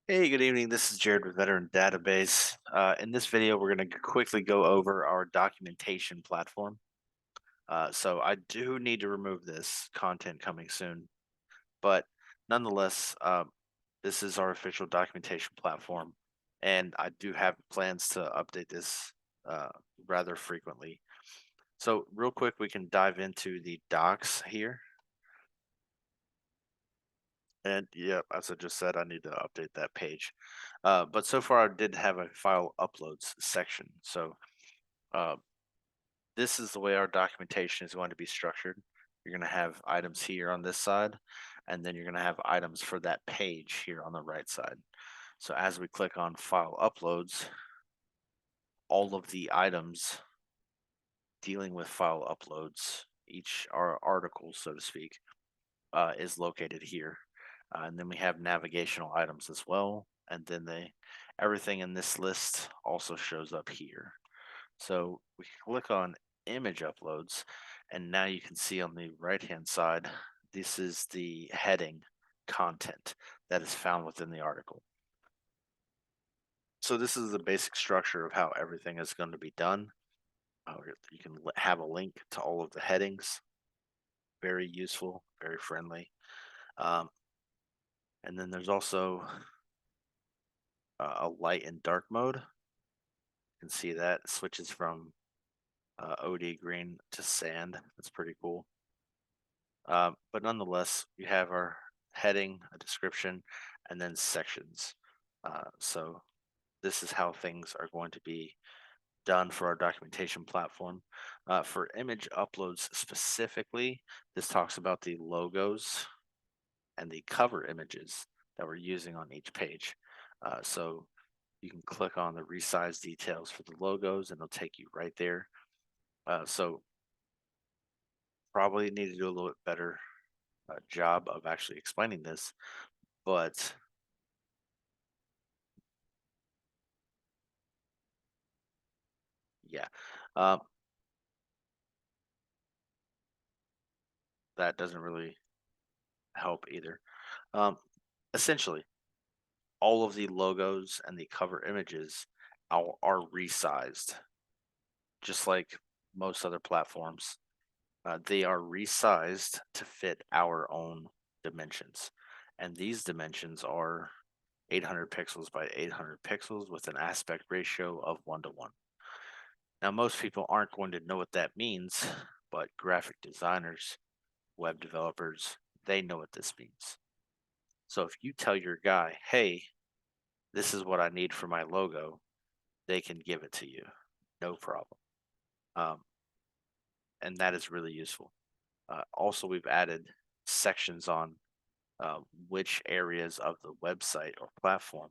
Hey, good evening. This is Jared with Veteran Database. In this video, we're going to quickly go over our documentation platform. So I do need to remove this content coming soon, but nonetheless, this is our official documentation platform, and I do have plans to update this uh, rather frequently. So real quick, we can dive into the docs here. And yeah, as I just said, I need to update that page. But so far, I did have a file uploads section. So uh, this is the way our documentation is going to be structured. You're going to have items here on this side, and then you're going to have items for that page here on the right side. So as we click on file uploads, all of the items dealing with file uploads, each our article, so to speak, is located here. And then we have navigational items as well. And then everything in this list also shows up here. So we click on image uploads, and now you can see on the right hand side, this is the heading content that is found within the article. So this is the basic structure of how everything is going to be done. You can have a link to all of the headings. Very useful, very friendly. Um, and then there's also a light and dark mode. You can see that it switches from OD green to sand. That's pretty cool. But nonetheless, you have our heading, a description, and then sections. So this is how things are going to be done for our documentation platform. For image uploads specifically, this talks about the logos and the cover images that we're using on each page. So you can click on the resize details for the logos and it'll take you right there. So probably need to do a little bit better job of actually explaining this, but yeah, um, that doesn't really help either. Um, Essentially, all of the logos and the cover images are resized, just like most other platforms. They are resized to fit our own dimensions. And these dimensions are 800 pixels by 800 pixels with an aspect ratio of 1 to 1. Now, most people aren't going to know what that means, but graphic designers, web developers, they know what this means. So if you tell your guy, hey, this is what I need for my logo, they can give it to you. No problem. Um, and that is really useful. Also, we've added sections on which areas of the website or platform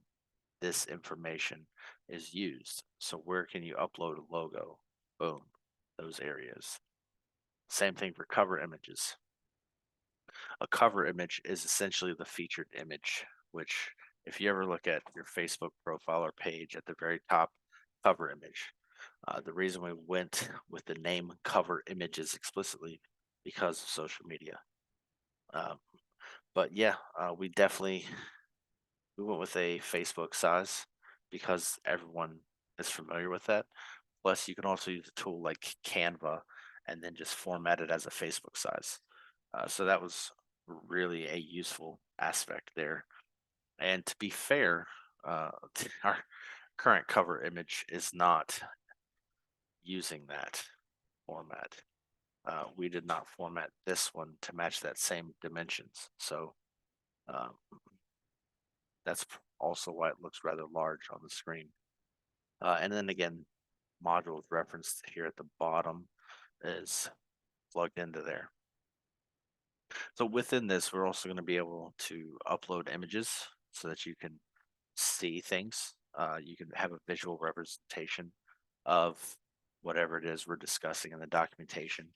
this information is used. So where can you upload a logo? Boom, those areas. Same thing for cover images. A cover image is essentially the featured image, which if you ever look at your Facebook profile or page at the very top, cover image. The reason we went with the name cover images explicitly because of social media. Um, but yeah, we went with a Facebook size because everyone is familiar with that. Plus, you can also use a tool like Canva and then just format it as a Facebook size. So that was really a useful aspect there. And to be fair, our current cover image is not using that format. We did not format this one to match that same dimensions. So um, that's also why it looks rather large on the screen. And then again, modules referenced here at the bottom is plugged into there. So within this, we're also going to be able to upload images so that you can see things. You can have a visual representation of whatever it is we're discussing in the documentation.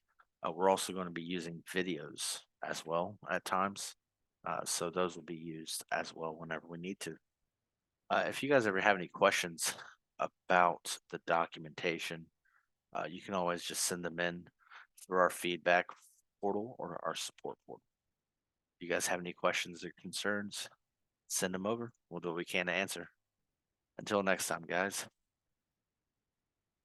We're also going to be using videos as well at times. So those will be used as well whenever we need to. If you guys ever have any questions about the documentation, you can always just send them in through our feedback portal or our support portal. You guys have any questions or concerns? send them over. We'll do what we can to answer. Until next time, guys.